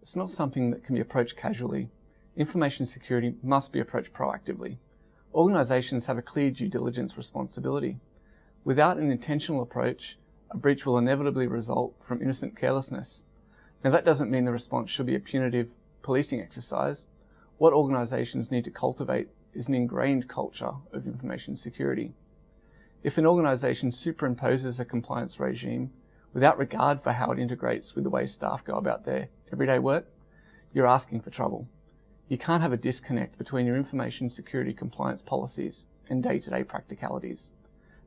It's not something that can be approached casually. Information security must be approached proactively. Organisations have a clear due diligence responsibility. Without an intentional approach, a breach will inevitably result from innocent carelessness. Now, that doesn't mean the response should be a punitive policing exercise. What organisations need to cultivate is an ingrained culture of information security. If an organisation superimposes a compliance regime without regard for how it integrates with the way staff go about their everyday work, you're asking for trouble. You can't have a disconnect between your information security compliance policies and day-to-day practicalities.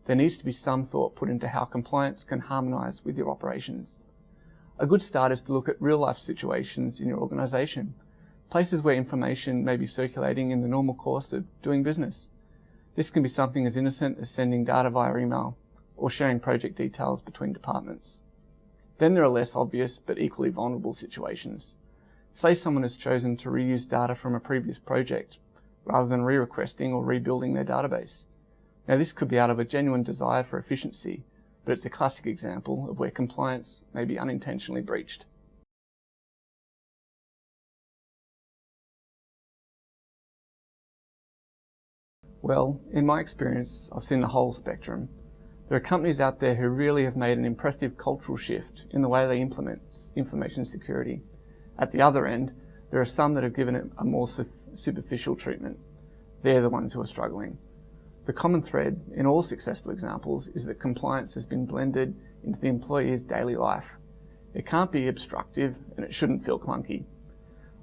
There needs to be some thought put into how compliance can harmonise with your operations. A good start is to look at real-life situations in your organisation, places where information may be circulating in the normal course of doing business. This can be something as innocent as sending data via email or sharing project details between departments. Then there are less obvious but equally vulnerable situations. Say someone has chosen to reuse data from a previous project rather than re-requesting or rebuilding their database. Now, this could be out of a genuine desire for efficiency, but it's a classic example of where compliance may be unintentionally breached. Well, in my experience, I've seen the whole spectrum. There are companies out there who really have made an impressive cultural shift in the way they implement information security. At the other end, there are some that have given it a more superficial treatment. They're the ones who are struggling. The common thread in all successful examples is that compliance has been blended into the employee's daily life. It can't be obstructive and it shouldn't feel clunky.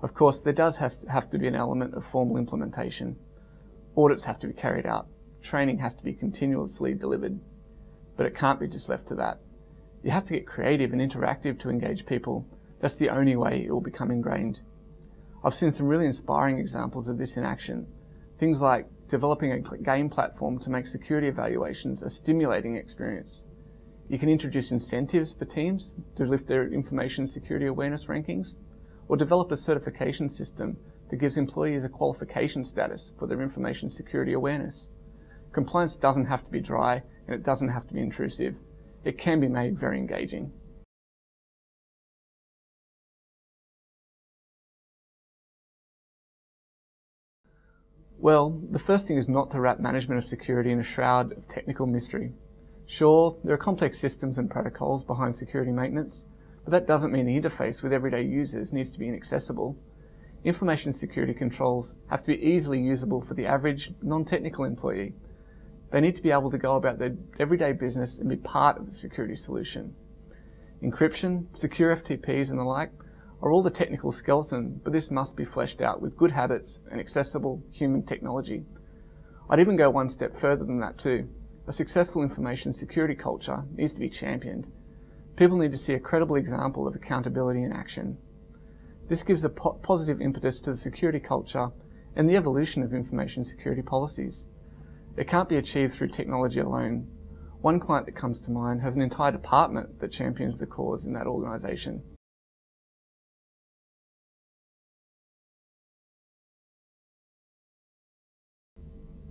Of course, there does have to be an element of formal implementation. Audits have to be carried out. Training has to be continuously delivered. But it can't be just left to that. You have to get creative and interactive to engage people. That's the only way it will become ingrained. I've seen some really inspiring examples of this in action. Things like developing a game platform to make security evaluations a stimulating experience. You can introduce incentives for teams to lift their information security awareness rankings, or develop a certification system that gives employees a qualification status for their information security awareness. Compliance doesn't have to be dry and it doesn't have to be intrusive. It can be made very engaging. Well, the first thing is not to wrap management of security in a shroud of technical mystery. Sure, there are complex systems and protocols behind security maintenance, but that doesn't mean the interface with everyday users needs to be inaccessible. Information security controls have to be easily usable for the average, non-technical employee. They need to be able to go about their everyday business and be part of the security solution. Encryption, secure FTPs and the like are all the technical skeleton, but this must be fleshed out with good habits and accessible human technology. I'd even go one step further than that too. A successful information security culture needs to be championed. People need to see a credible example of accountability in action. This gives a positive impetus to the security culture and the evolution of information security policies. It can't be achieved through technology alone. One client that comes to mind has an entire department that champions the cause in that organisation.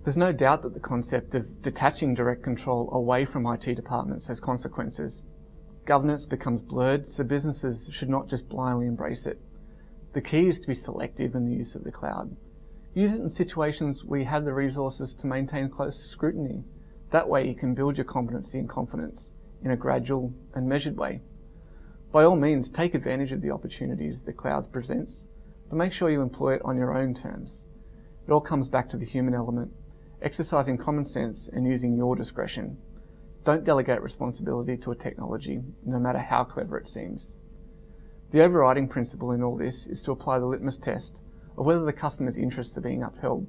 There's no doubt that the concept of detaching direct control away from IT departments has consequences. Governance becomes blurred, so businesses should not just blindly embrace it. The key is to be selective in the use of the cloud. Use it in situations where you have the resources to maintain close scrutiny. That way you can build your competency and confidence in a gradual and measured way. By all means, take advantage of the opportunities the cloud presents, but make sure you employ it on your own terms. It all comes back to the human element, exercising common sense and using your discretion. Don't delegate responsibility to a technology, no matter how clever it seems. The overriding principle in all this is to apply the litmus test of whether the customer's interests are being upheld.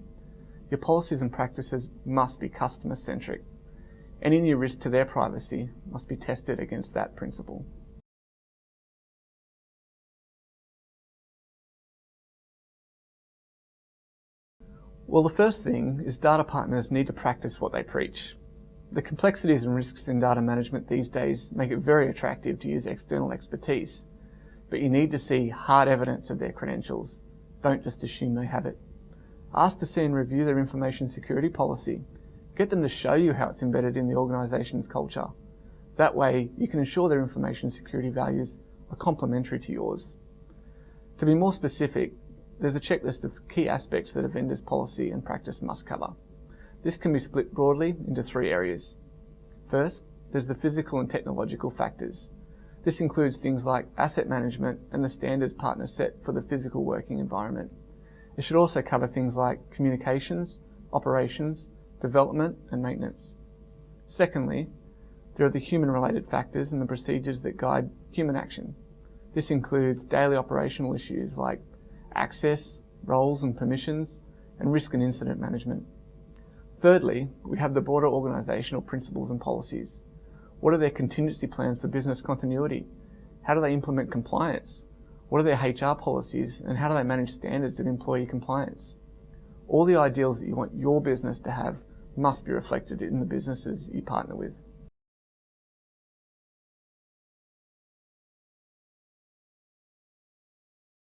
Your policies and practices must be customer-centric. Any new risk to their privacy must be tested against that principle. Well, the first thing is data partners need to practice what they preach. The complexities and risks in data management these days make it very attractive to use external expertise, but you need to see hard evidence of their credentials. Don't just assume they have it. Ask to see and review their information security policy. Get them to show you how it's embedded in the organisation's culture. That way, you can ensure their information security values are complementary to yours. To be more specific, there's a checklist of key aspects that a vendor's policy and practice must cover. This can be split broadly into 3 areas. First, there's the physical and technological factors. This includes things like asset management and the standards partners set for the physical working environment. It should also cover things like communications, operations, development, and maintenance. Secondly, there are the human-related factors and the procedures that guide human action. This includes daily operational issues like access, roles and permissions, and risk and incident management. Thirdly, we have the broader organisational principles and policies. What are their contingency plans for business continuity? How do they implement compliance? What are their HR policies, and how do they manage standards of employee compliance? All the ideals that you want your business to have must be reflected in the businesses you partner with.